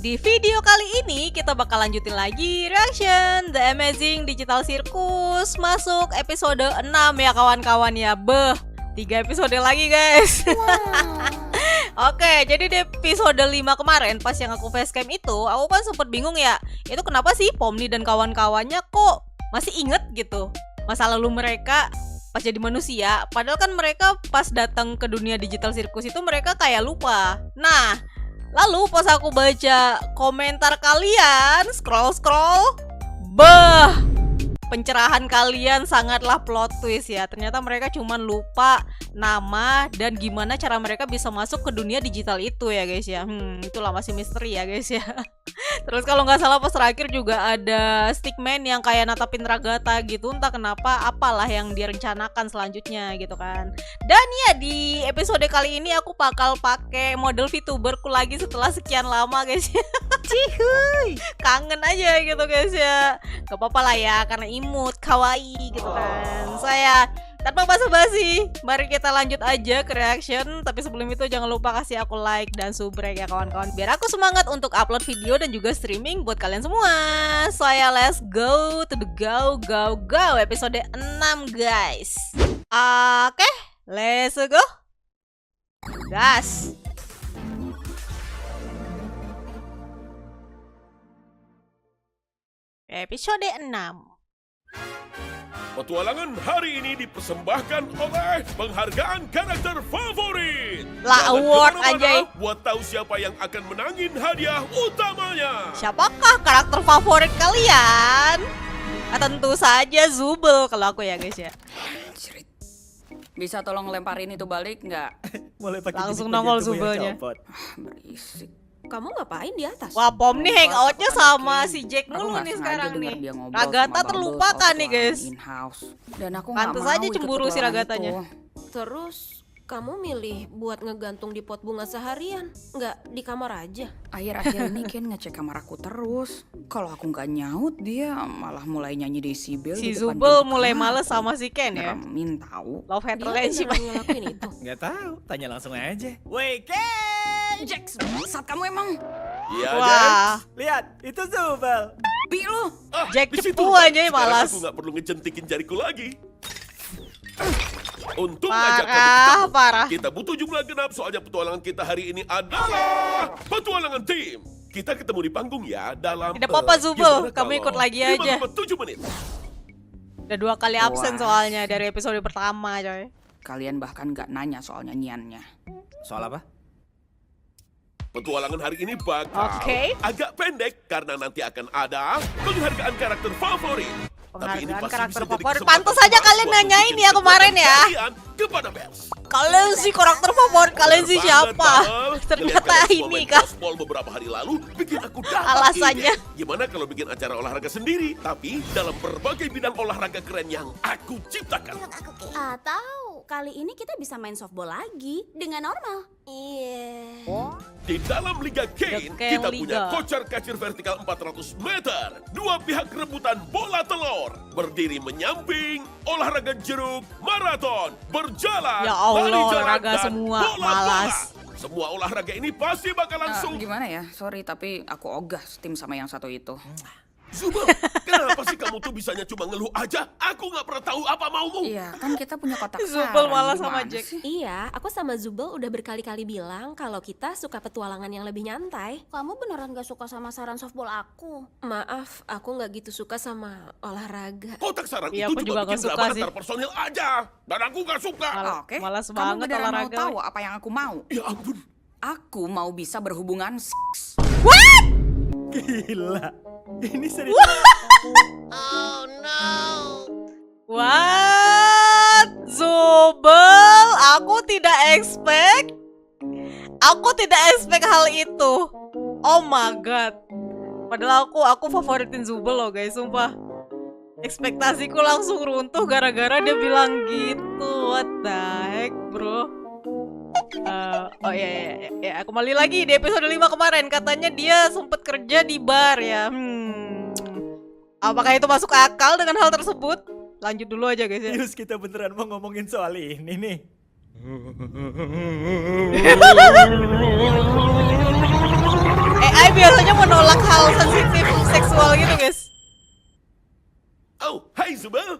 Di video kali ini kita bakal lanjutin lagi reaction The Amazing Digital Circus masuk episode 6 ya kawan-kawan ya. 3 episode lagi guys. Oke, jadi di episode 5 kemarin pas yang aku facecam itu, aku kan sempet bingung ya. Itu kenapa sih Pomni dan kawan-kawannya kok masih inget gitu masa lalu mereka pas jadi manusia. Padahal kan mereka pas datang ke dunia digital circus itu mereka kayak lupa. Nah, lalu pas aku baca komentar kalian, scroll, pencerahan kalian sangatlah plot twist ya. Ternyata mereka cuman lupa nama dan gimana cara mereka bisa masuk ke dunia digital itu ya guys ya. Itulah masih misteri ya guys ya. Terus kalau nggak salah pas terakhir juga ada stickman yang kayak natapin Ragata gitu. Entah kenapa, apalah yang direncanakan selanjutnya gitu kan. Dan ya di episode kali ini aku bakal pakai model VTuberku lagi setelah sekian lama guys ya. Cihuy, kangen aja gitu guys ya. Gak apa-apa lah ya karena imut, kawaii gitu kan. Saya tanpa basa-basi, mari kita lanjut aja ke reaction. Tapi sebelum itu jangan lupa kasih aku like dan subrek ya kawan-kawan, biar aku semangat untuk upload video dan juga streaming buat kalian semua. Saya let's go to the go episode 6 guys. Oke, let's go. Gas. Episode 6. Petualangan hari ini dipersembahkan oleh penghargaan karakter favorit. Lah, Jangan award kemana-mana aja. buat tahu siapa yang akan menangin hadiah utamanya. Siapakah karakter favorit kalian? Tentu saja Zubel kalau aku ya guys ya. Bisa tolong lemparin itu balik nggak? Mulai pakai Langsung gigit nongol bagian tubuh yang Zubelnya. copot. Berisik. Kamu ngapain di atas? Wah, Pomni hangoutnya sama si Jack Aku mulu nggak nih sengaja sekarang denger nih. dia ngobrol Ragata sama Bubble terlupakan soal nih guys. petualangan in-house. Dan aku nggak Pantes mau aja ikut cemburu si petualangan Ragatanya. itu. Terus kamu milih buat ngegantung di pot bunga seharian, nggak di kamar aja? Akhir-akhir ini Ken ngecek kamar aku terus. Kalau aku nggak nyaut, dia malah mulai nyanyi Decibel Si di depan Zubel pintu mulai kamar males aku. sama si Ken ya. Ngeremin tahu. Love hate Dia relationship. beneran ngelakuin itu? Nggak tahu, tanya langsung aja. Wait, Ken! Jax, bangsat kamu emang. Iya, Wah, Jax. Lihat, itu Zubel. Bi lu. Jack di situ, cepu Jax. aja ya, Sekarang malas. Aku nggak perlu ngejentikin jariku lagi. Untung Parah, aja kamu ketemu. parah. Kita butuh jumlah genap soalnya petualangan kita hari ini adalah petualangan tim. Kita ketemu di panggung ya dalam Tidak apa-apa, Zubel. gimana Kamu kalau ikut lagi aja. 5-7 menit. Udah 2 kali absen Wah. soalnya dari episode pertama coy. Kalian bahkan nggak nanya soal nyanyiannya. Soal apa? Petualangan hari ini bakal Oke. agak pendek karena nanti akan ada penghargaan karakter favorit. Tapi ini Penghargaan pasti karakter bisa jadi favorit. kesempatan Pantes aja emas kalian buat nanyain nunjukin ya kemarin kekuatan ya. kalian kepada pers. Kalian sih karakter favorit kalian sih Bener siapa? banget, Bubble. Ternyata Ngeliat kalian ini semua kah? main Crossball beberapa hari lalu bikin aku dapat Alasannya. ide. Gimana kalau bikin acara olahraga sendiri, tapi dalam berbagai bidang olahraga keren yang aku ciptakan. Atau kali ini kita bisa main softball lagi dengan normal. Iya. Di dalam Liga Kane, The Kane kita Liga. punya kocar kacir vertikal 400 meter. Dua pihak rebutan bola telur. Berdiri menyamping, olahraga jeruk, maraton, berjalan, Ya Allah, lari jarak, olahraga dan semua, bola-bola. malas. Semua olahraga ini pasti bakal langsung. Gimana ya? Sorry tapi aku ogah tim sama yang satu itu. Zubel, kenapa sih kamu tuh bisanya cuma ngeluh aja? Aku nggak pernah tahu apa maumu. Iya, kan kita punya kotak Zubel saran. malah sama Gimana Jack. sih? Iya, aku sama Zubel udah berkali-kali bilang kalau kita suka petualangan yang lebih nyantai. Kamu beneran gak suka sama saran softball aku? Maaf, aku nggak gitu suka sama olahraga. Kotak saran Iya, itu aku cuma juga bikin nggak suka drama sih. antar personil aja. Dan aku nggak suka. Oke, Malas kamu banget beneran mau olahraga. tahu apa yang aku mau? Ya ampun. Aku mau bisa berhubungan seks. Gila. Ini serius. What? Zubel, aku tidak expect. Aku tidak expect hal itu. Oh my god. Padahal aku favoritin Zubel loh guys, sumpah. Ekspektasiku langsung runtuh gara-gara dia bilang gitu. What the heck, bro? Oh ya, kembali lagi di episode 5 kemarin. Katanya dia sempat kerja di bar ya. Apakah itu masuk akal dengan hal tersebut? Lanjut dulu aja guys ya. Serius kita beneran mau ngomongin soal ini nih. Ai biasanya menolak hal sensitif seksual gitu guys. Oh, hai Zubel.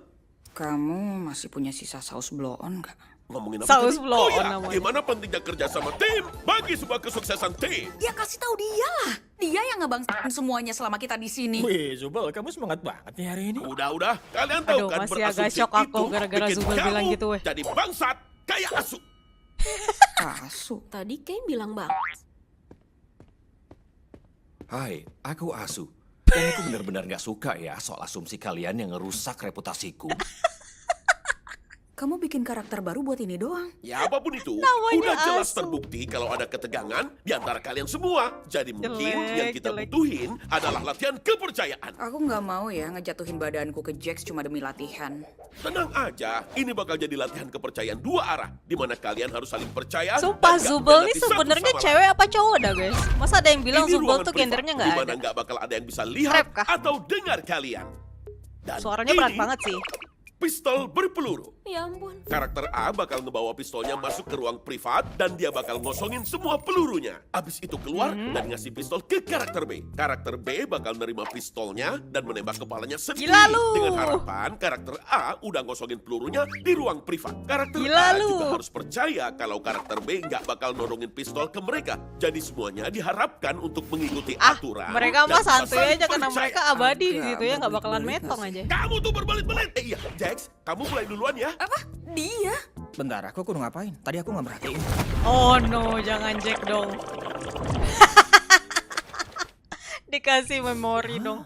Kamu masih punya sisa saus blow on nggak? Ngomongin apa Saus tadi? blow Oh ya, namanya. gimana pentingnya kerja sama tim bagi sebuah kesuksesan tim. Ya kasih tahu dia lah. Dia yang ngebangsain semuanya selama kita di sini. Wih, Zubel, kamu semangat banget nih hari ini. Udah, kalian tahu Aduh, kan masih agak berasumsi shock aku itu gara-gara bikin Zubel kamu bilang gitu, weh. jadi bangsat kayak asu. Asu. Tadi Kay bilang bang. Hai, aku Asu. Dan aku benar-benar gak suka ya soal asumsi kalian yang ngerusak reputasiku. Kamu bikin karakter baru buat ini doang. Ya apapun itu, Namanya udah jelas asu. terbukti kalau ada ketegangan di antara kalian semua. Jadi mungkin Jelek, yang kita jelek. butuhin adalah latihan kepercayaan. Aku nggak mau ya ngejatuhin badanku ke Jax cuma demi latihan. Tenang aja, ini bakal jadi latihan kepercayaan dua arah, di mana kalian harus saling percaya. Sumpah dan gak Zubel nih mengkhianati satu sebenarnya sama lain. cewek apa cowok dah guys? Masa ada yang bilang Ini Zubel ruangan tuh privat, gendernya di nggak mana ada? nggak bakal ada yang bisa Rap lihat kah? atau dengar kalian. Dan Suaranya berat ini banget sih. Pistol berpeluru. Ya ampun. Karakter A bakal ngebawa pistolnya masuk ke ruang privat dan dia bakal ngosongin semua pelurunya. Abis itu keluar dan ngasih pistol ke karakter B. Karakter B bakal nerima pistolnya dan menembak kepalanya sendiri. Gila lu. Dengan harapan karakter A udah ngosongin pelurunya di ruang privat. Karakter Gila A lu. juga harus percaya kalau karakter B nggak bakal nodongin pistol ke mereka. Jadi semuanya diharapkan untuk mengikuti aturan. Mereka dan mah santuy saling aja karena percaya. mereka abadi di Agak situ ya nggak bakalan berbelit-belit metong nggak aja. Kamu tuh berbelit-belit. Iya, Jax, kamu mulai duluan ya. Apa? Dia? Bentar, aku kudu ngapain? Tadi aku nggak merhatiin. Oh no, jangan Jack dong. Dikasih memori dong.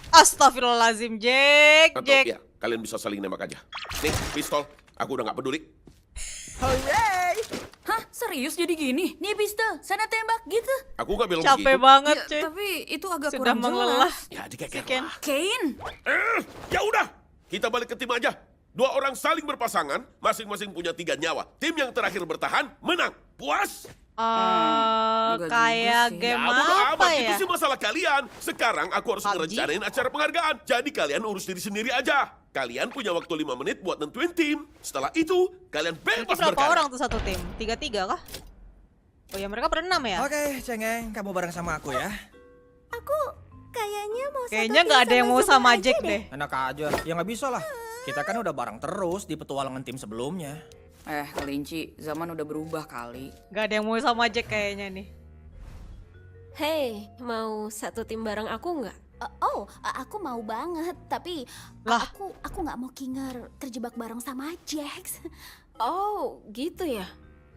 Astagfirullahaladzim, Jack, Atau Jack. ya, kalian bisa saling nembak aja. Nih, pistol. Aku udah nggak peduli. Hooray! Hah? Serius jadi gini? Nih pistol, sana tembak gitu. Aku nggak bilang Capek begitu. banget, Ya, cuy. tapi itu agak Sudah kurang mengelah. jelas. Ya, dikeker Ken. lah. Kane, Ya udah, kita balik ke tim aja. Dua orang saling berpasangan, masing-masing punya 3 nyawa. Tim yang terakhir bertahan, menang. Puas? Enggak juga Kayak sih. game bodo apa amat, itu ya? sih masalah kalian. Sekarang aku harus PUBG? ngerencanain acara penghargaan. Jadi kalian urus diri sendiri aja. Kalian punya waktu 5 menit buat nentuin tim. Setelah itu, kalian Berarti bebas berapa berkarya. orang tuh satu tim? 3-3 kah? Oh ya mereka berenam ya? Oke, cengeng, kamu bareng sama aku ya. Aku kayaknya mau Kayaknya nggak ada yang mau sama Jack deh. Enak aja, ya nggak bisa lah. Kita kan udah bareng terus di petualangan tim sebelumnya. kelinci, zaman udah berubah kali. Gak ada yang mau sama Jack kayaknya nih. Hey, mau satu tim bareng aku nggak? Aku mau banget, tapi Lah. aku nggak mau Kinger terjebak bareng sama Jax. Oh, gitu ya.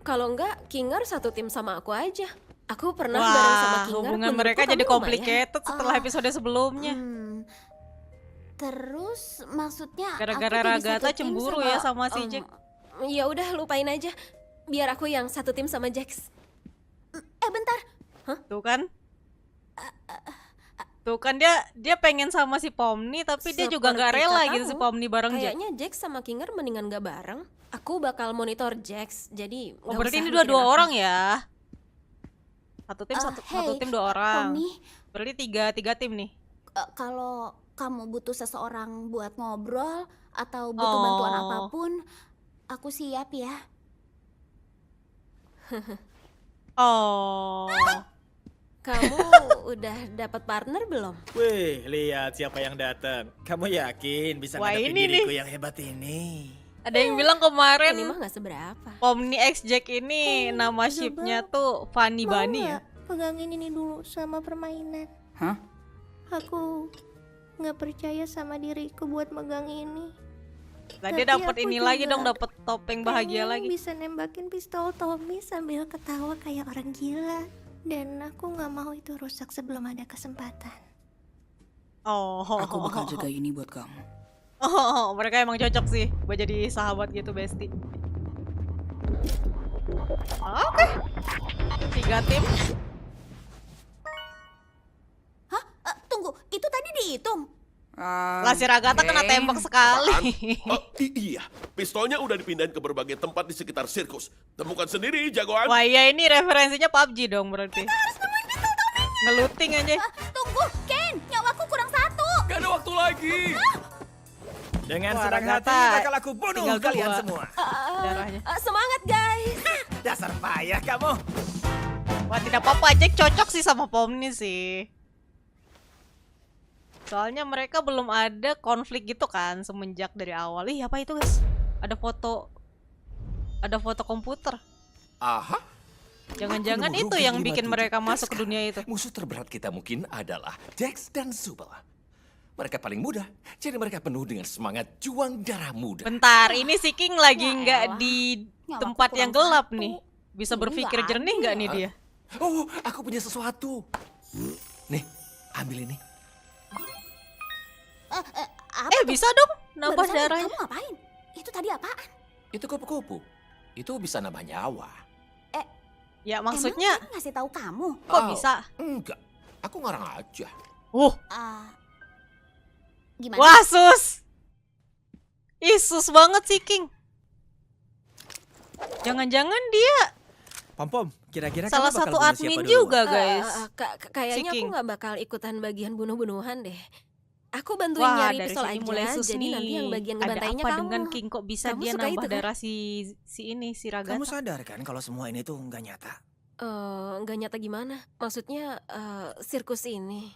Kalau nggak, Kinger satu tim sama aku aja. Aku pernah bareng sama Wah, Kinger. hubungan menurutku mereka kamu jadi lumayan. complicated setelah episode sebelumnya. Terus maksudnya Gara-gara aku jadi Ragata satu tim cemburu ya sama si Em, Jack. Ya udah, lupain aja. Biar aku yang satu tim sama Jax. bentar. Tuh kan? Tuh kan dia pengen sama si Pomni tapi dia juga nggak Seperti rela katamu, gitu si Pomni bareng Jack. Kayaknya Jax sama Kinger mendingan gak bareng. Aku bakal monitor Jax, jadi Oh nggak berarti usah ini mikirin dua aku. orang ya? Satu tim satu Hey, tim 2 orang. Pomni, Berarti tiga tim nih. kalau kamu butuh seseorang buat ngobrol atau butuh bantuan Oh. apapun, aku siap ya. Oh. Kamu udah dapat partner belum? Wih, lihat siapa yang datang. Kamu yakin bisa Wah, ngadepin ini diriku nih. yang hebat ini? Ada yang bilang kemarin Ini mah nggak seberapa. Pomni X Jack ini nama shipnya tuh Fanny Bunny ya. Pegangin ini dulu sama permainan. Hah? Aku nggak percaya sama diriku buat megang ini. Lah dia Tapi dapat aku ini juga lagi dong, dapat topeng bahagia Pengen lagi. bisa nembakin pistol Tommy sambil ketawa kayak orang gila. Dan aku nggak mau itu rusak sebelum ada kesempatan. Oh. Aku bakal jaga ini buat kamu. Oh, mereka emang cocok sih buat jadi sahabat gitu, Besti. Oke. 3 tim. Tunggu, itu tadi dihitung. Lah si Ragata kena Kane. tembak sekali. Oh, iya, pistolnya udah dipindahin ke berbagai tempat di sekitar sirkus. Temukan sendiri, jagoan. Wah iya ini referensinya PUBG dong berarti. Ngeluting aja. Tunggu, Ken, nyawaku kurang 1. Gak ada waktu lagi. Dengan Wah, senang hati Ragata, bakal aku bunuh tinggal kalian 2. semua. Darahnya. Semangat guys. Dasar payah kamu. Wah, tidak apa-apa, Jack cocok sih sama Pomni sih. Soalnya mereka belum ada konflik gitu kan semenjak dari awal. Ih, apa itu, guys? Ada foto komputer. Aha. Jangan-jangan Aku itu menemukan yang lima bikin tujuh. mereka Dan masuk ke sekarang, dunia itu. Musuh terberat kita mungkin adalah Jax dan Zubel. Mereka paling muda, jadi mereka penuh dengan semangat juang darah muda. Bentar, ini si King lagi Ya nggak elah. di Nyawaku tempat kurang yang gelap satu. nih. Bisa Ini berpikir nggak jernih nggak nih dia? Oh, aku punya sesuatu. Nih, ambil ini. Apa Bisa dong nambah barusan darahnya. Kamu ngapain? Itu tadi apaan? Itu kupu-kupu. Itu bisa nambah nyawa. Ya maksudnya Emang dia ngasih tahu kamu? kok Oh, bisa? Enggak, aku ngarang aja. Ah, gimana? Wah, sus. Ih, sus banget sih King. Jangan-jangan dia Pom, kira-kira salah kamu bakal satu bunuh admin siapa duluan? juga, guys. Kayaknya Si aku King. nggak bakal ikutan bagian bunuh-bunuhan deh. Aku bantuin Wah, nyari dari pistol sini aja, mulai sus jadi nih. nanti yang bagian Ada ngebantainya apa kamu. dengan King kok bisa Kamu dia suka nambah itu, kan? darah si ini si Ragata? Kamu sadar kan kalau semua ini tuh nggak nyata? Nggak nyata gimana? Maksudnya sirkus ini.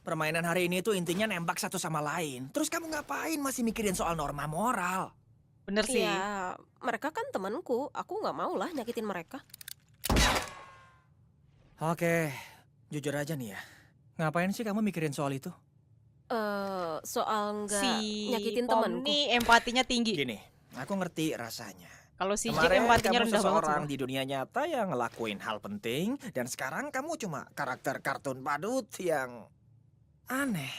Permainan hari ini tuh intinya nembak satu sama lain. Terus kamu ngapain masih mikirin soal norma moral? Bener sih. Ya, mereka kan temanku. Aku nggak mau lah nyakitin mereka. Oke, jujur aja nih ya. Ngapain sih kamu mikirin soal itu? Soal nggak Si nyakitin Pom temanku. nih empatinya tinggi. Gini, aku ngerti rasanya. Kalau si Jack Kemarin empatinya kamu rendah banget. seseorang sumpah. di dunia nyata yang ngelakuin hal penting, dan sekarang kamu cuma karakter kartun badut yang aneh.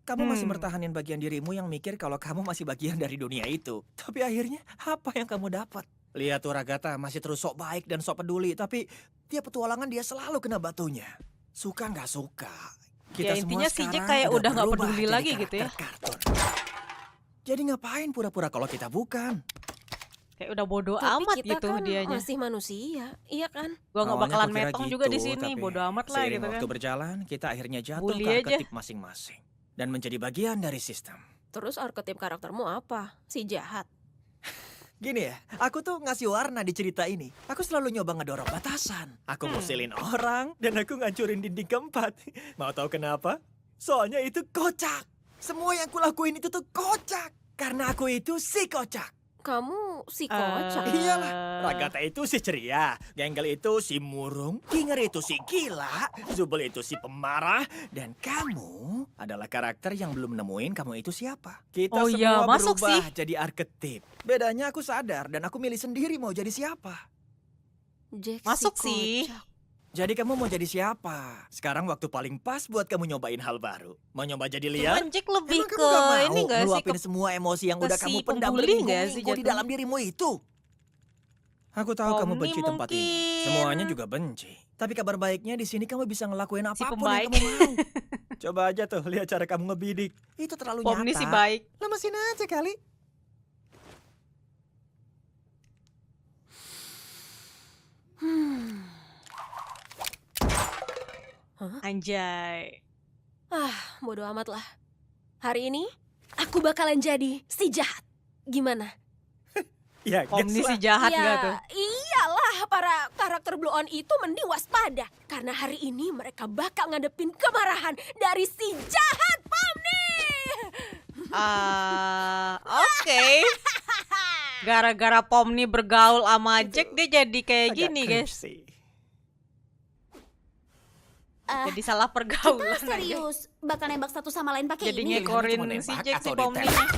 Kamu masih bertahanin bagian dirimu yang mikir kalau kamu masih bagian dari dunia itu. Tapi akhirnya apa yang kamu dapat? Lihat tuh Ragata masih terus sok baik dan sok peduli, tapi tiap petualangan dia selalu kena batunya. Suka nggak suka. Ya, intinya si Jack kayak udah nggak berubah peduli jadi lagi gitu ya. karakter kartun. Jadi ngapain pura-pura kalau kita bukan? Kayak udah bodo Tapi amat kita gitu kan dianya. masih manusia, iya kan? Gua nggak Awalnya bakalan aku kira metong gitu, juga di sini, tapi bodo amat lah seiring gitu kan. waktu berjalan, kita akhirnya jatuh Bully ke aja. arketip masing-masing dan menjadi bagian dari sistem. Terus arketip karaktermu apa? Si jahat. Gini ya, aku tuh ngasih warna di cerita ini. Aku selalu nyoba ngedorong batasan. Aku musilin orang dan aku ngancurin dinding keempat. Mau tahu kenapa? Soalnya itu kocak. Semua yang kulakuin itu tuh kocak. Karena aku itu si kocak. Kamu si kocak. Iyalah, Ragata itu si ceria, Genggel itu si murung, Kinger itu si gila, Zubel itu si pemarah, dan kamu adalah karakter yang belum nemuin kamu itu siapa. Kita Oh semua iya, masuk berubah sih. jadi arketip. Bedanya aku sadar dan aku milih sendiri mau jadi siapa. Jack Masuk si sih. kocak. Jadi kamu mau jadi siapa? Sekarang waktu paling pas buat kamu nyobain hal baru. Mau nyoba jadi liar? Cuman Jack lebih Emang ke kamu gak mau ini gak sih? ngeluapin Ke semua emosi yang ke udah si kamu pendam pembuli nggak sih berminggu-minggu di jatuhnya? dalam dirimu itu? Aku tahu kamu Omni benci tempat ini. mungkin. Semuanya juga benci. Tapi kabar baiknya di sini kamu bisa ngelakuin Si apapun pembaik. yang kamu mau. Coba aja tuh lihat cara kamu ngebidik. Itu terlalu Pom nyata. nih si baik. Lemesin aja kali. Anjay. Bodo amat lah. Hari ini aku bakalan jadi si jahat. Gimana? Ya, Pom nih si jahat Ya, gak tuh? iyalah, para karakter Blue On itu mending waspada. Karena hari ini mereka bakal ngadepin kemarahan dari si jahat Pomni. Oke. Gara-gara Pom nih bergaul sama Jack, dia jadi kayak Agak gini cringe guys. sih. Jadi salah Kita pergaulan aja. serius bakal nembak satu sama lain pakai Jadi ini. ngekorin Cuma si nembak Jack si atau Pom nih. ditembak?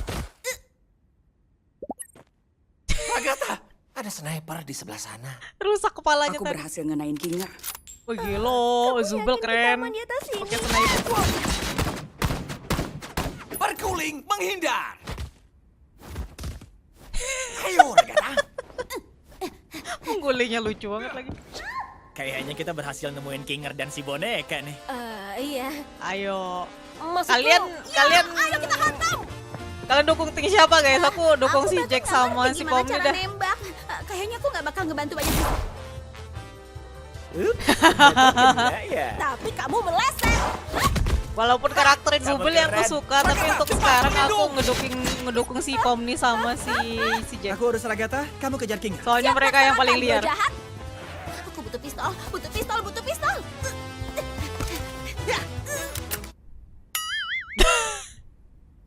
Ragata, ada sniper di sebelah sana. Rusak kepalanya Aku tadi. berhasil ngenain Kinger. Oh gila, Zubel keren. Di atas sini. Pakai sniper. Berguling, menghindar. Ayo, Ragata. Gulingnya lucu banget lagi. Kayaknya kita berhasil nemuin Kinger dan si boneka nih. Iya. Ayo. Maksudku, Kalian Kalian dukung tim siapa guys? Aku dukung si Jack sama si Pom nih cara dah. nembak. Kayaknya aku nggak bakal ngebantu banyak. Ya. Tapi kamu meleset. Walaupun karakter Kamu Zubel yang aku keren. suka, tapi untuk sekarang aku ngedukung si Pom nih sama si Jack. Aku urus Ragata, kamu kejar Kinger. Soalnya mereka yang paling liar. Jahat. Aku butuh butuh pistol, butuh pistol, butuh pistol.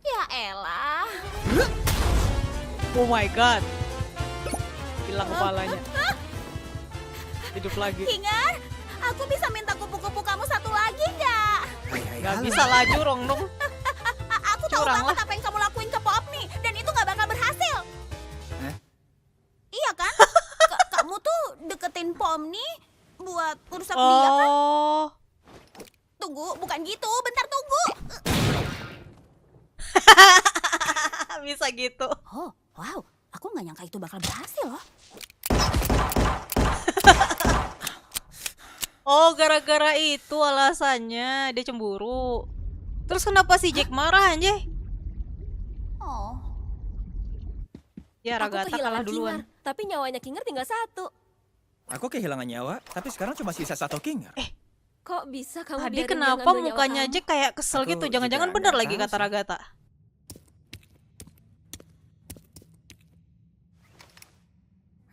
Ya elah. Oh my god. Hilang kepalanya. Hidup lagi. Kinger, aku bisa minta kupu-kupu kamu satu lagi nggak? Gak bisa laju Rong dong. Aku tahu Curang banget lah. apa yang kamu lakuin ke Popni, dan itu nggak bakal berhasil. Hah? Iya kan? Kamu tuh deketin Pomni buat urusan dia kan? Oh. Tunggu, bukan gitu. Bentar tunggu. Bisa gitu. Oh, wow. Aku nggak nyangka itu bakal berhasil loh. Oh, gara-gara itu alasannya dia cemburu. Terus kenapa si Jack marah anjay? Oh, Ya Aku Ragatha kehilangan kalah duluan. Kinger, tapi nyawanya Kinger tinggal 1. Aku kehilangan nyawa, tapi sekarang cuma sisa 1 Kinger. Kok bisa kamu Tadi biarin dia kenapa ngambil nyawa mukanya kamu? Jack kayak kesel Aku gitu? Jangan-jangan juga bener nggak lagi tahu kata sih. Ragatha.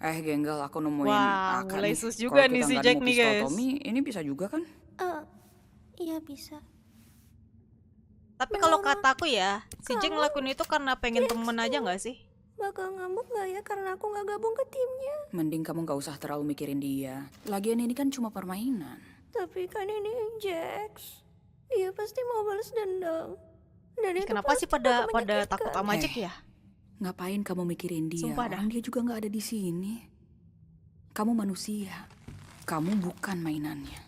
Genggel, aku nemuin Wah, Aka mulai nih. sus juga Kalau nih kita si nggak Jack nemu nih, pistol guys. Tommy, ini bisa juga kan? Iya bisa. Tapi kalau kataku ya, si Jack ngelakuin itu karena pengen temen aja nggak sih? Bakal ngamuk gak ya karena aku gak gabung ke timnya? Mending kamu nggak usah terlalu mikirin dia. Lagian ini kan cuma permainan. Tapi kan ini Jax. Dia pasti mau balas dendam. Dan itu Kenapa pasti sih pada bakal menyakitkan. takut sama Jack ya? Ngapain kamu mikirin dia? Sumpah dah. Orang dia juga nggak ada di sini. Kamu manusia. Kamu bukan mainannya.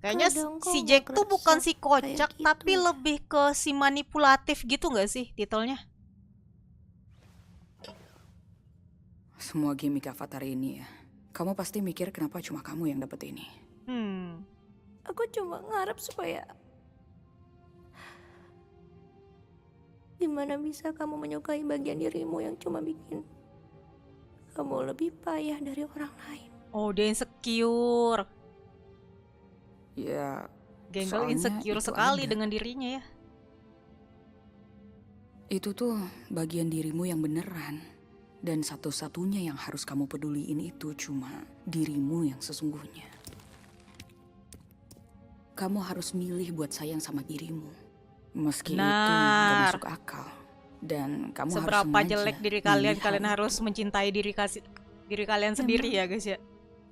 Kayaknya Kadang kok si nggak Jack tuh bukan kerasa si kocak, kayak gitu tapi ya. lebih ke si manipulatif gitu nggak sih titelnya? Semua gimmick Avatar ini ya. Kamu pasti mikir kenapa cuma kamu yang dapet ini. Aku cuma ngarep supaya... Gimana bisa kamu menyukai bagian dirimu yang cuma bikin kamu lebih payah dari orang lain? Oh, dia insecure. Ya, Genggel Soalnya insecure itu sekali ada. dengan dirinya ya. itu tuh bagian dirimu yang beneran. Dan satu-satunya yang harus kamu peduliin itu cuma dirimu yang sesungguhnya. Kamu harus milih buat sayang sama dirimu. Meski itu gak Benar. masuk akal. Dan kamu harus Seberapa sengaja jelek diri kalian, milih kalian hal harus mencintai diri kalian sendiri ya guys ya.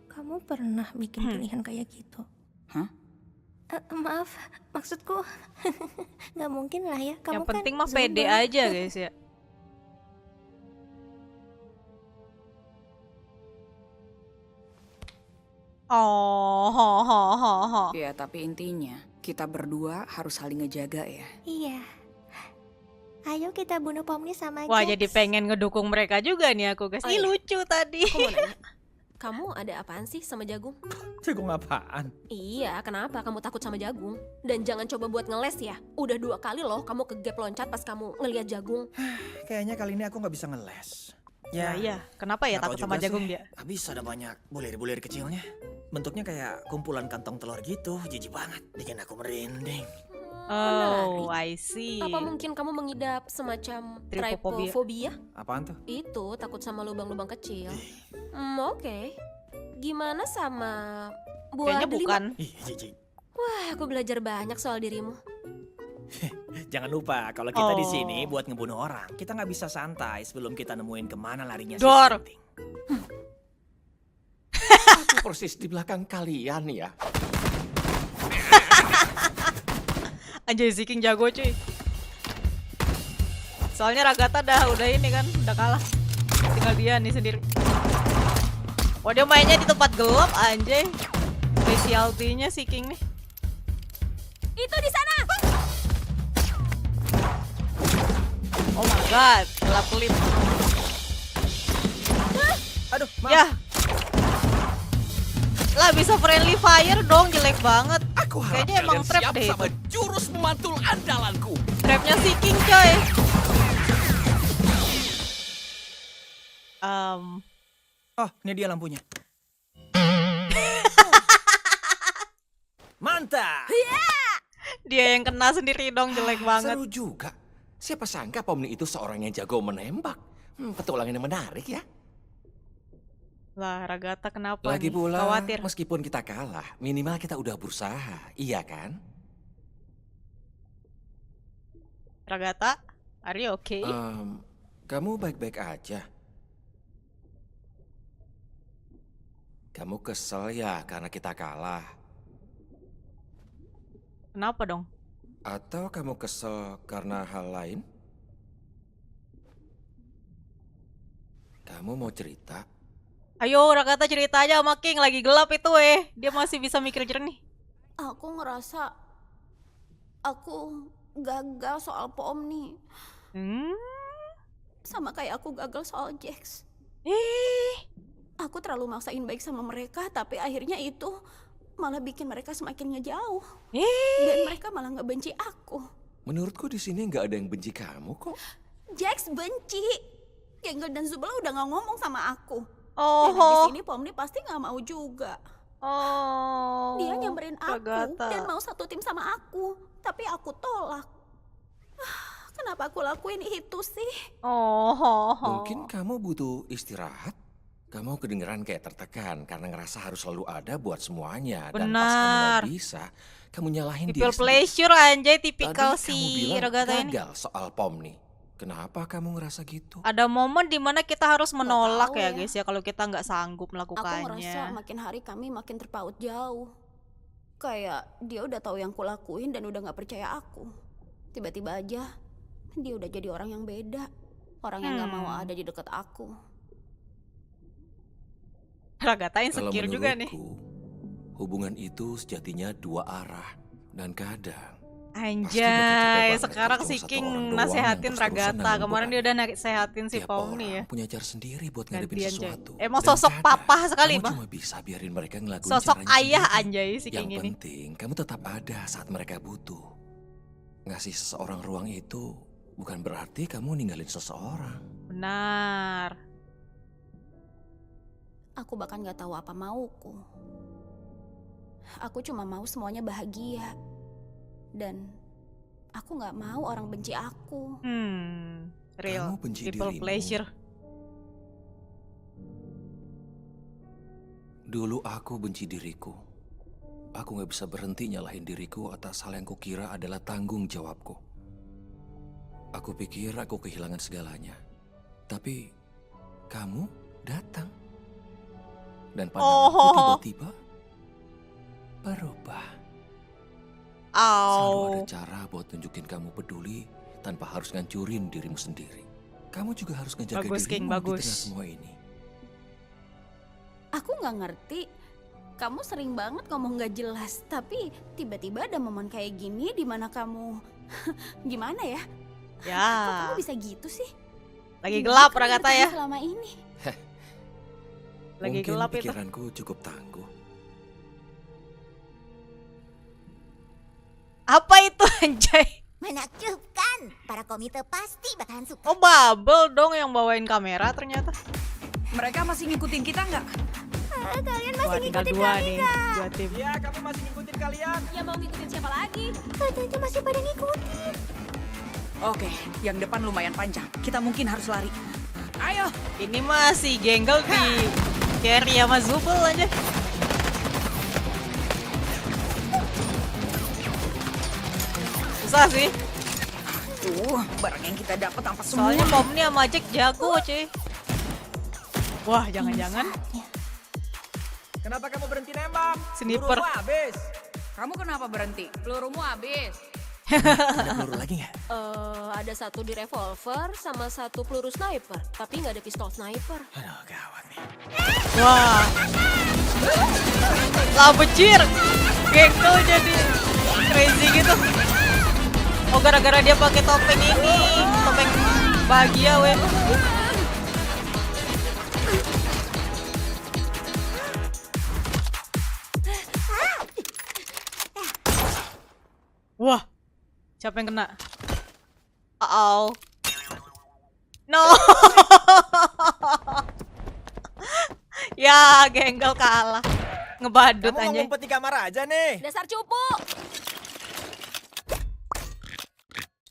Kamu pernah bikin pilihan kayak gitu? Hah? Maaf, maksudku nggak mungkin lah ya. Kamu Yang penting kan mah pede Zumba. aja guys ya. Oh, ho, ho, ho, ho. Ya, tapi intinya kita berdua harus saling ngejaga ya. Iya. Ayo kita bunuh Pomni sama Wah, Jax. jadi pengen ngedukung mereka juga nih aku guys. Oh, Ih, iya. lucu tadi. Aku mau nanya, kamu ada apaan sih sama jagung? Jagung apaan? Iya, kenapa kamu takut sama jagung? Dan jangan coba buat ngeles ya. Udah 2 kali loh kamu ke gap loncat pas kamu ngelihat jagung. Kayaknya kali ini aku nggak bisa ngeles. Ya, iya. Kenapa ya nggak tahu takut sama juga jagung sih. dia? Habis ada banyak bulir-bulir kecilnya. Bentuknya kayak kumpulan kantong telur gitu. Jijik banget. Bikin aku merinding. Oh, Menarik. I see. Apa mungkin kamu mengidap semacam Trypophobia. trypophobia? Apaan tuh? Itu takut sama lubang-lubang kecil. Oke. Gimana sama buah Kayaknya delima? bukan. Ih, jijik. Wah, aku belajar banyak soal dirimu. Jangan lupa, kalau kita di Oh. sini buat ngebunuh orang, kita nggak bisa santai sebelum kita nemuin kemana larinya si Dor. Sinting. Aku persis di belakang kalian ya. Anjay, si King jago cuy. Soalnya Ragatha udah ini kan, udah kalah. Tinggal dia nih sendiri. Wah, dia mainnya di tempat gelap anjay. Specialty-nya si King nih. Itu di sana. Oh my god, gelap-gelip. Aduh, maaf. Ya. Lah bisa friendly fire dong, jelek banget. Aku harap Kayaknya emang kalian trap siap deh sama itu. jurus memantul andalanku. Trapnya si King coy. Oh, ini dia lampunya. Mantap! Dia yang kena sendiri dong, jelek banget. Seru juga. Siapa sangka Pomni itu seorang yang jago menembak. Petualangan yang menarik ya. Lah, Ragata kenapa Lagi nih? pula, Khawatir. meskipun kita kalah, minimal kita udah berusaha, iya kan? Ragata, are you okay? Kamu baik-baik aja. Kamu kesel ya karena kita kalah? Kenapa dong? Atau kamu kesel karena hal lain? Kamu mau cerita? Ayo, Ragata cerita aja sama King. Lagi gelap itu dia masih bisa mikir jernih. Aku ngerasa aku gagal soal Pom nih. Hmm? Sama kayak aku gagal soal Jax. Eh, Aku terlalu maksain baik sama mereka, tapi akhirnya itu malah bikin mereka semakin ngejauh. Dan mereka malah ngebenci aku. Menurutku di sini nggak ada yang benci kamu kok. Jax benci. Genggel dan Zubela udah gak ngomong sama aku. Dan Oh, habis ini Pomni pasti gak mau juga. oh, Dia nyamperin aku Ragata. dan mau satu tim sama aku. Tapi aku tolak. Kenapa aku lakuin itu sih? Oh, Mungkin kamu butuh istirahat. Kamu kedengeran kayak tertekan karena ngerasa harus selalu ada buat semuanya. Dan pas kamu Benar. nggak bisa, kamu nyalahin People diri sendiri. pleasure anjay, Tadi tipikal kamu si bilang Ragata ini. gagal soal Pomni. Kenapa kamu ngerasa gitu? Ada momen dimana kita harus menolak tahu ya ya. guys ya, kalau kita nggak sanggup Aku ngerasa melakukannya. makin hari kami makin terpaut jauh. Kayak dia udah tahu yang kulakuin dan udah gak percaya aku. Tiba-tiba aja dia udah jadi orang yang beda. Orang yang gak mau ada di dekat aku. Ragata Kalau insecure juga nih. menurutku, hubungan itu sejatinya dua arah. Dan kadang, Anjay, banget sekarang kalau si satu King orang doang nasehatin yang terus-terusan Ragata. nanggung Kemarin dia beban. udah nasehatin si tiap Pomni ya. orang punya cara sendiri buat ngadepin Gantian, Jay. sesuatu. Emang Dan sosok kadang, papa sekali, kamu Bah. cuma bisa biarin mereka ngelakuin Sosok caranya ayah sendiri. anjay si Yang King ini. penting, kamu tetap ada saat mereka butuh. Ngasih seseorang ruang itu bukan berarti kamu ninggalin seseorang. Benar. Aku bahkan gak tahu apa mauku. Aku cuma mau semuanya bahagia. Dan aku gak mau orang benci aku. Real. Kamu benci People dirimu. pleasure. Dulu aku benci diriku. Aku gak bisa berhenti nyalahin diriku atas hal yang kukira adalah tanggung jawabku. Aku pikir aku kehilangan segalanya. Tapi kamu datang. Dan pandanganku tiba-tiba berubah. Selalu ada cara buat tunjukin kamu peduli tanpa harus ngancurin dirimu sendiri. Kamu juga harus ngejaga Bagus, King, dirimu di bagus. tengah semua ini. Aku gak ngerti. Kamu sering banget ngomong gak jelas. Tapi tiba-tiba ada momen kayak gini di mana kamu... Gimana ya? Kok Ya. kamu bisa gitu sih? Lagi Gimana gelap kamu Ragata bertahan ya. selama ini? Lagi Mungkin gelap itu. pikiranku cukup tangguh. Apa itu anjay? Menakjubkan. Para komite pasti bakalan suka. Oh, Bubble dong yang bawain kamera ternyata. Mereka masih ngikutin kita nggak? Kalian Wah, masih tinggal ngikutin dua kami nih. nggak? Dua tim. Iya, kamu masih ngikutin kalian. Ya mau ngikutin siapa lagi? Katanya masih pada ngikutin. Oke, yang depan lumayan panjang. Kita mungkin harus lari. Ayo. Ini masih Genggel di carry sama Zubel aja. Susah sih. Barang yang kita dapat tanpa semua. Soalnya Pomni sama Jack jago cuy. Wah, jangan-jangan Kenapa kamu berhenti nembak? Sniper. Pelurumu habis. Kamu kenapa berhenti? Pelurumu habis. Ada peluru lagi nggak? Ada satu di revolver sama satu peluru sniper. Tapi nggak ada pistol sniper. Aduh, gawat nih. wah. Lah becir. Genggel jadi crazy gitu. Oh, gara-gara dia pakai topeng ini, topeng bahagia weh. Wah, siapa yang kena? Oh, no. Ya, Genggel kalah. Ngebadut Kamu anjay. ngumpet di kamar aja nih. Dasar cupu.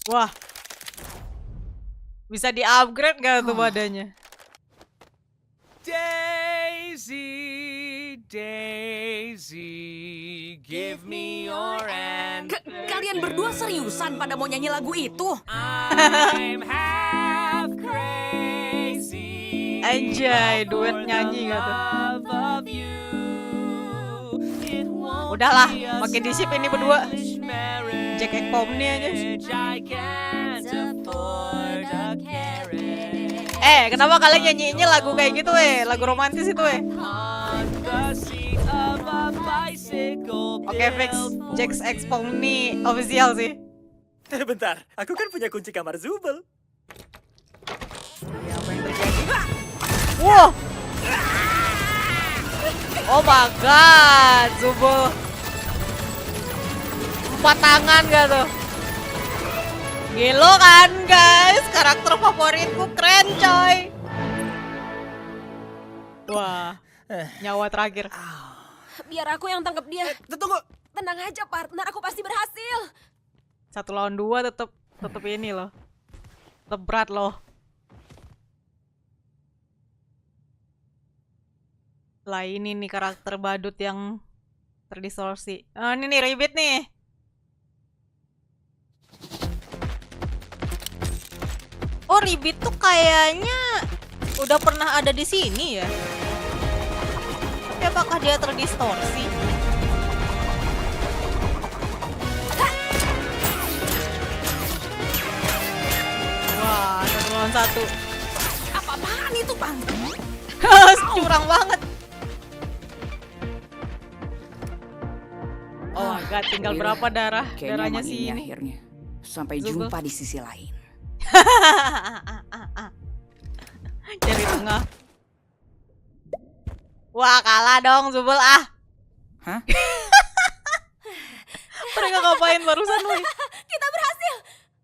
Wah. Bisa di-upgrade gak tuh badannya? Jay, Daisy, give me your hand. Kalian berdua seriusan pada mau nyanyi lagu itu? I'm half crazy. Anjay, duet nyanyi gak tuh? Love of you. It won't Udahlah, be a makin disip ini berdua. stylish marriage. Jack Ekpom nih aja. I can't afford a carriage. Kenapa kalian nyanyiinnya lagu kayak gitu lagu romantis itu On the seat of a bicycle. Oke, fix. Jack Ekpom nih official sih. Bentar, aku kan punya kunci kamar Zubel. Apa yang terjadi? Wow. Oh my god, Zubul. 4 tangan gak tuh? Gelo kan guys, karakter favoritku keren coy. Wah, nyawa terakhir. Biar aku yang tangkap dia. Tunggu. Tenang aja partner, aku pasti berhasil. 1 lawan 2 tetep ini loh. Tetep berat loh. Lah ini nih karakter badut yang terdistorsi. Ini nih Ribbit nih. Oh, Ribbit tuh kayaknya udah pernah ada di sini ya. Tapi apakah dia terdistorsi? Wah, 1 lawan 1. Apa-apaan itu, Bang? Curang banget. Oh my god, tinggal Yaudah, berapa Kayaknya darahnya aman sih ini ini. akhirnya. Sampai Zubul. jumpa di sisi lain. Cari tengah. Wah, kalah dong Zubul ah. Hah? Mereka ngapain barusan woi? Kita berhasil.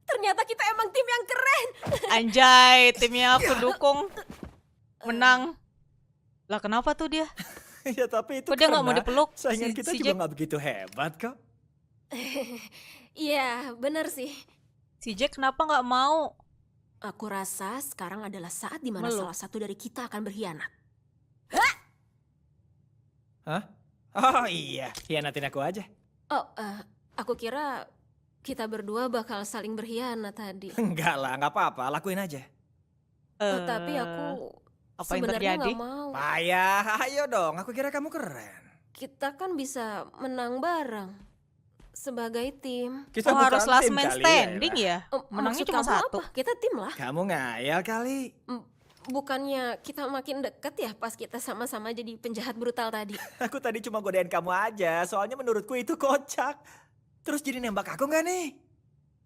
Ternyata kita emang tim yang keren. Anjay, timnya aku dukung menang. Lah kenapa tuh dia? Ya tapi itu Kok dia nggak mau karena dipeluk? saingan kita si juga Jack, nggak begitu hebat kok. Iya, benar sih. si Jack kenapa nggak mau? Aku rasa sekarang adalah saat di mana Meluk. salah satu dari kita akan berkhianat. Hah? Oh iya, hianatin aku aja. Oh, aku kira kita berdua bakal saling berkhianat tadi. Enggak lah, nggak apa-apa, lakuin aja. Tapi aku apa yang sebenarnya terjadi? nggak mau. Payah, ayo dong, aku kira kamu keren. Kita kan bisa menang bareng sebagai tim. Kita Oh, bukan harus last tim man kali, standing Yaela. ya? Menangnya Maksud cuma kamu 1. apa? Kita tim lah. Kamu ngayal kali. Bukannya kita makin deket ya pas kita sama-sama jadi penjahat brutal tadi. Aku tadi cuma godain kamu aja, soalnya menurutku itu kocak. Terus jadi nembak aku nggak nih?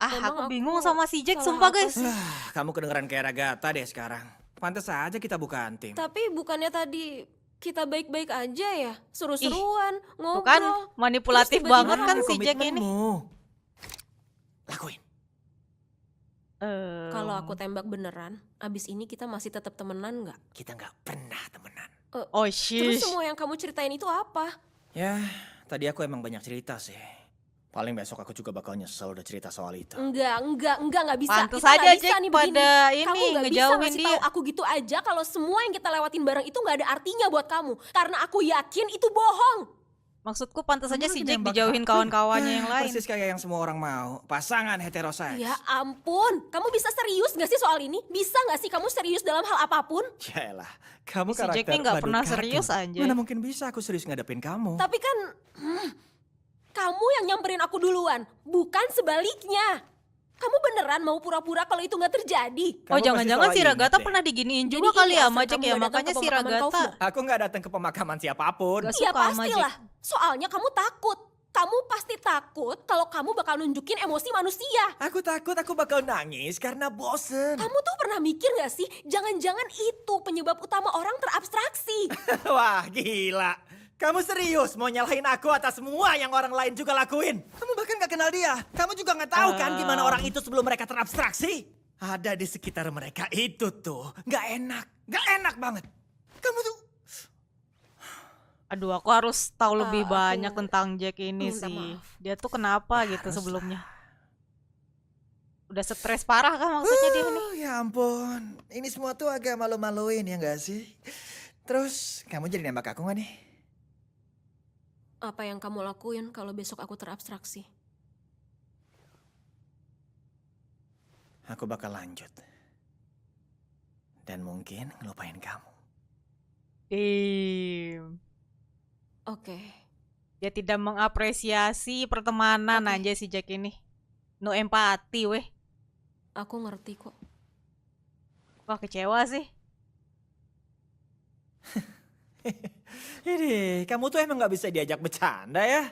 Emang Aku aku bingung sama si Jack, salah sumpah apa guys. sih? Kamu kedengeran kayak Ragata deh sekarang. Pantes aja kita bukan tim. Tapi bukannya tadi kita baik-baik aja ya? Seru-seruan, ngobrol. Bukan manipulatif Terus banget tiba-tiba kan kamu si Jack ini. Komitmenmu. Lakuin. Kalau aku tembak beneran, abis ini kita masih tetap temenan nggak? Kita nggak pernah temenan. Oh Terus shish. semua yang kamu ceritain itu apa? Ya, tadi aku emang banyak cerita sih. Paling besok aku juga bakal nyesel udah cerita soal itu. Enggak bisa. Pantes Kita aja nggak bisa Jack nih begini. pada Kamu ini nggak bisa ngejauhin ngasih dia. tahu aku gitu aja kalau semua yang kita lewatin bareng itu nggak ada artinya buat kamu. Karena aku yakin itu bohong. Maksudku pantas aja Kamu si lagi Jack nembak dijauhin aku. kawan-kawannya yang lain. Persis kayak yang semua orang mau. Pasangan heteroseks. Ya ampun, kamu bisa serius gak sih soal ini? Bisa gak sih kamu serius dalam hal apapun? Yaelah, kamu Si karakter Jack ini nggak badut pernah kartun. serius, anjay. Mana mungkin bisa aku serius ngadepin kamu. Tapi kan, kamu yang nyamperin aku duluan, bukan sebaliknya. Kamu beneran mau pura-pura kalau itu gak terjadi? Oh Kamu jangan-jangan pasti si salah Ragata ingat deh. pernah diginiin Jadi juga kali ini ya alasan sama Jack kamu ya, nggak datang makanya ke si pemakaman Ragata. Kaufman? Aku nggak datang ke pemakaman siapapun. Gak Iya suka sama Jack. pastilah, soalnya kamu takut. Kamu pasti takut kalau kamu bakal nunjukin emosi manusia. Aku takut aku bakal nangis karena bosen. Kamu tuh pernah mikir gak sih, jangan-jangan itu penyebab utama orang terabstraksi. Wah, gila. Kamu serius mau nyalahin aku atas semua yang orang lain juga lakuin? Kamu bahkan gak kenal dia. Kamu juga gak tahu kan gimana orang itu sebelum mereka terabstraksi? Ada di sekitar mereka itu tuh. Gak enak. Gak enak banget. Kamu tuh... Aduh, aku harus tahu lebih Aku banyak tentang Jack ini minta sih. maaf. Dia tuh kenapa gitu Haruslah. sebelumnya? Udah stres parah kan maksudnya dia ini? Ya ampun. Ini semua tuh agak malu-maluin ya gak sih? Terus kamu jadi nembak aku gak nih? Apa yang kamu lakuin kalau besok aku terabstraksi? Aku bakal lanjut. Dan mungkin ngelupain kamu. Oke. Dia tidak mengapresiasi pertemanan Oke. aja si Jack ini. No empati weh. Aku ngerti kok. Wah kecewa sih. Ini, kamu tuh emang gak bisa diajak bercanda ya?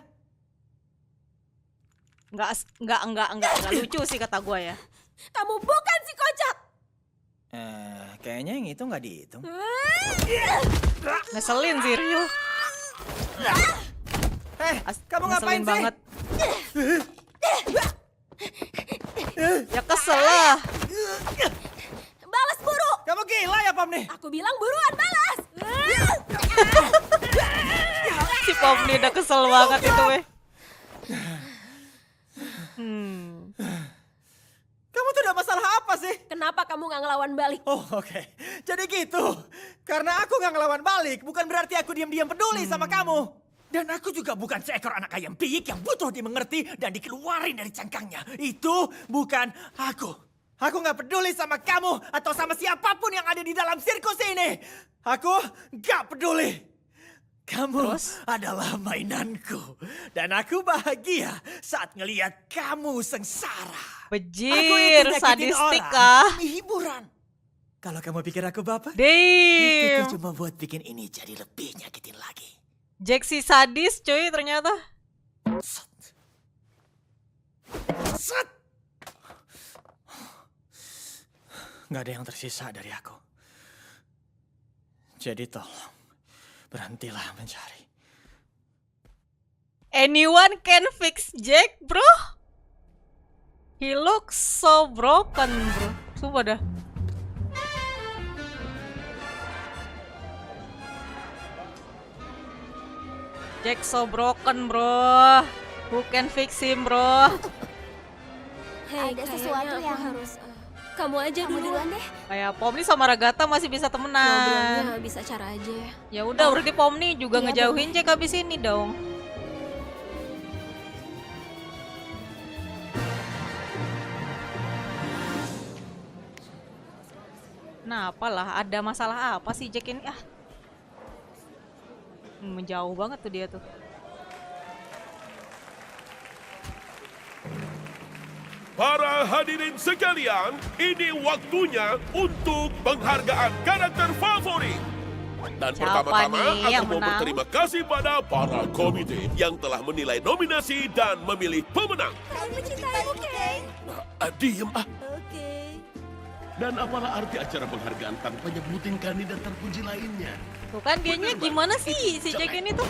Enggak lucu sih kata gua ya. Kamu bukan si kocak! Kayaknya yang itu gak dihitung. Ngeselin sih Rio. Kamu ngapain Ngeselin sih? banget. Ya kesel lah. Balas buru! Kamu gila ya, Pom nih? Aku bilang buruan balas! Si Pomni udah kesel banget itu weh. Kamu tuh ada masalah apa sih? Kenapa kamu gak ngelawan balik? Oh, oke. Jadi gitu. Karena aku gak ngelawan balik, bukan berarti aku diam-diam peduli sama kamu. Dan aku juga bukan seekor anak ayam piik yang butuh dimengerti dan dikeluarin dari cangkangnya. Itu bukan aku. Aku gak peduli sama kamu atau sama siapapun yang ada di dalam sirkus ini. Aku gak peduli. Kamu adalah mainanku. Dan aku bahagia saat ngelihat kamu sengsara. Bejir, Aku itu nyakitin sadistik orang kah? demi hiburan. Kalau kamu pikir aku baper, itu Damn. tuh cuma buat bikin ini jadi lebih nyakitin lagi. Jack si sadis cuy ternyata. Set. Set. Nggak ada yang tersisa dari aku. Jadi tolong, berhentilah mencari. Anyone can fix Jack, bro. He looks so broken, bro. Sumpah dah. Jack so broken, bro. Who can fix him, bro? Hei, Ada kayaknya sesuatu aku yang- harus... kamu aja Kamu dulu. duluan deh. Kayak Pomni sama Ragata masih bisa temenan. Ngobrolnya bisa cara aja ya. Ya udah, berarti Pomni juga Iya, ngejauhin Jack abis ini dong. Nah, apalah, ada masalah apa sih Jack ini? Menjauh banget tuh dia tuh. Para hadirin sekalian, ini waktunya untuk penghargaan karakter favorit. Dan Siapa pertama-tama nih yang aku mau menang? berterima kasih pada para komite yang telah menilai nominasi dan memilih pemenang. Kami mencintaimu, Kay. Diem ah. Oke. Dan apalah arti acara penghargaan tanpa nyebutin kandidat terpuji lainnya? Tuh kan dianya gimana sih si Jack ini tuh?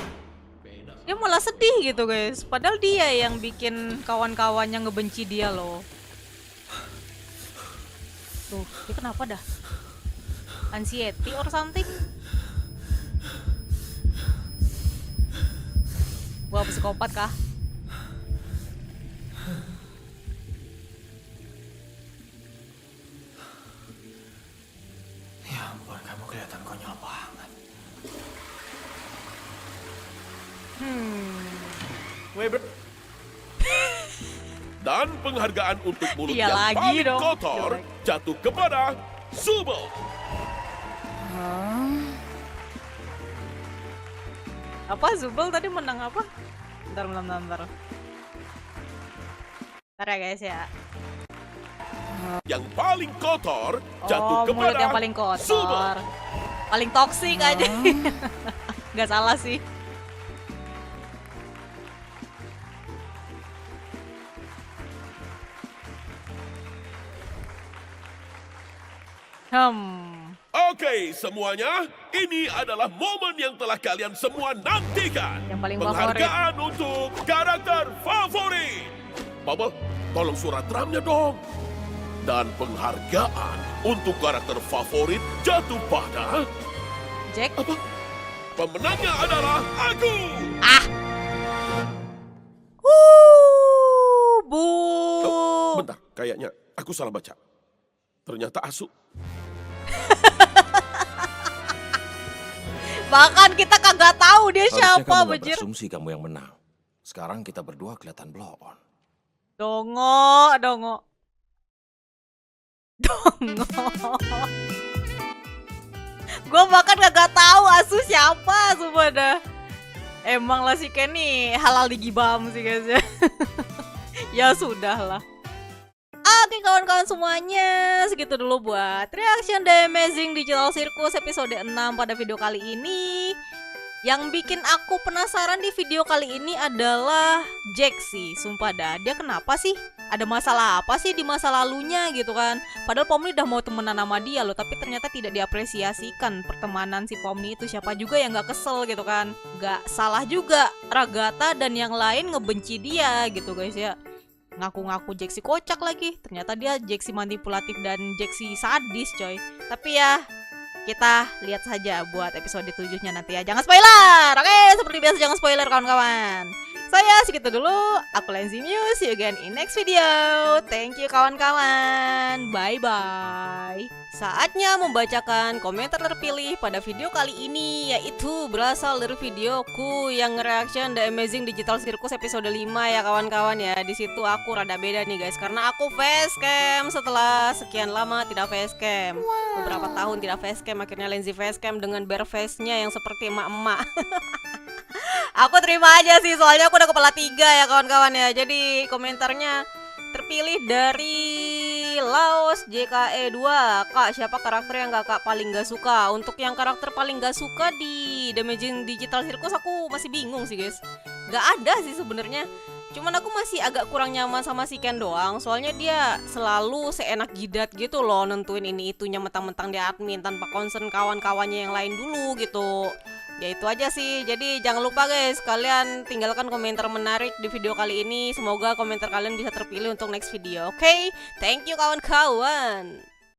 Dia malah sedih gitu guys. Padahal dia yang bikin kawan-kawannya ngebenci dia loh. Tuh, dia kenapa dah? Anxiety or something? Wah, psikopat kah? Ya ampun, kamu kelihatan konyol banget. Weber. Dan penghargaan untuk mulut Dia yang lagi paling dong. kotor jatuh kepada Zubel. Apa Zubel tadi menang apa? Bentar. Bentar ya guys ya. Yang paling kotor jatuh Oh, mulut kepada yang paling Zubel. kotor. Paling toksik aja. Nggak salah sih. Oke, semuanya, ini adalah momen yang telah kalian semua nantikan. Yang paling Penghargaan untuk karakter favorit. Bubble, tolong surat drumnya dong. Dan penghargaan untuk karakter favorit jatuh pada... Jack. Apa? Pemenangnya adalah aku. Bu. Oh, bentar, kayaknya aku salah baca. Ternyata Asu. Bahkan kita kagak tahu dia Harusnya siapa, kamu gak bejir. berasumsi kamu yang menang. Sekarang kita berdua kelihatan blow on. Dongo. Dongo. Gue bahkan kagak tahu Asu siapa, sumpah dah. Emang lah si Kenny halal digibam sih guys ya. Ya sudah lah. Oke kawan-kawan semuanya, segitu dulu buat reaction The Amazing Digital Circus episode 6 pada video kali ini. Yang bikin aku penasaran di video kali ini adalah Jack sih, sumpah dah. Dia kenapa sih? Ada masalah apa sih di masa lalunya gitu kan? Padahal Pomni udah mau temenan sama dia loh, tapi ternyata tidak diapresiasikan pertemanan si Pomni itu. Siapa juga yang gak kesel gitu kan? Gak salah juga Ragatha dan yang lain ngebenci dia gitu guys ya. Ngaku-ngaku Jaxi kocak lagi, ternyata dia Jaxi manipulatif dan Jaxi sadis coy. Tapi ya kita lihat saja buat episode 7-nya nanti ya. Jangan spoiler. Oke, seperti biasa jangan spoiler kawan-kawan. Saya segitu dulu. Aku Lenzy Muse. See you again in next video. Thank you kawan-kawan. Bye-bye. Saatnya membacakan komentar terpilih pada video kali ini, yaitu berasal dari videoku yang reaction The Amazing Digital Circus episode 5 ya kawan-kawan ya. Di situ aku rada beda nih guys, karena aku facecam setelah sekian lama tidak facecam. Beberapa tahun tidak facecam, akhirnya Lenzy facecam dengan bare face-nya yang seperti emak-emak. Aku terima aja sih, soalnya aku udah kepala 3 ya kawan-kawan ya. Jadi komentarnya terpilih dari Laos JKE 2. Kak, siapa karakter yang kakak paling gak suka? Untuk yang karakter paling gak suka di The Amazing Digital Circus aku masih bingung sih guys. Gak ada sih sebenarnya. Cuman aku masih agak kurang nyaman sama si Ken doang. Soalnya dia selalu seenak jidat gitu loh, nentuin ini itunya mentang-mentang dia admin tanpa concern kawan-kawannya yang lain dulu gitu. Ya itu aja sih. Jadi jangan lupa guys, kalian tinggalkan komentar menarik di video kali ini. Semoga komentar kalian bisa terpilih untuk next video. Oke, thank you kawan-kawan.